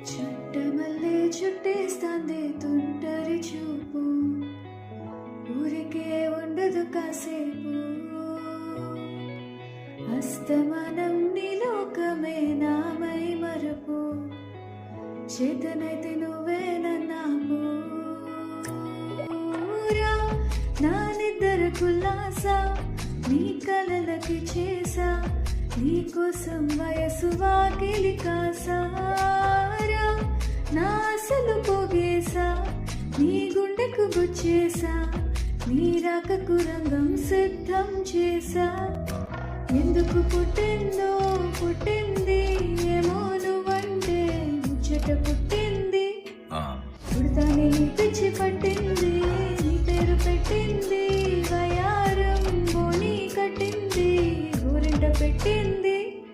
చుట్టమల్లే చుట్టేస్తాంది తుంటరి చూపు, ఊరికే ఉండదు కాసేపు. అస్తమానం నీ లోకమే నామై మరపు, చేతనైతే నువ్వే నన్నాపు. నా నిద్ర కులాసా నీ కలలకి చేసా, నీ కోసం వయసు వాకిలి కాసారా. నా అసలు పోగేసా నీ గుండెకు గుచ్చేసా, నీ రాకకు రంగం సిద్ధం చేసా. ఎందుకు పుట్టిందో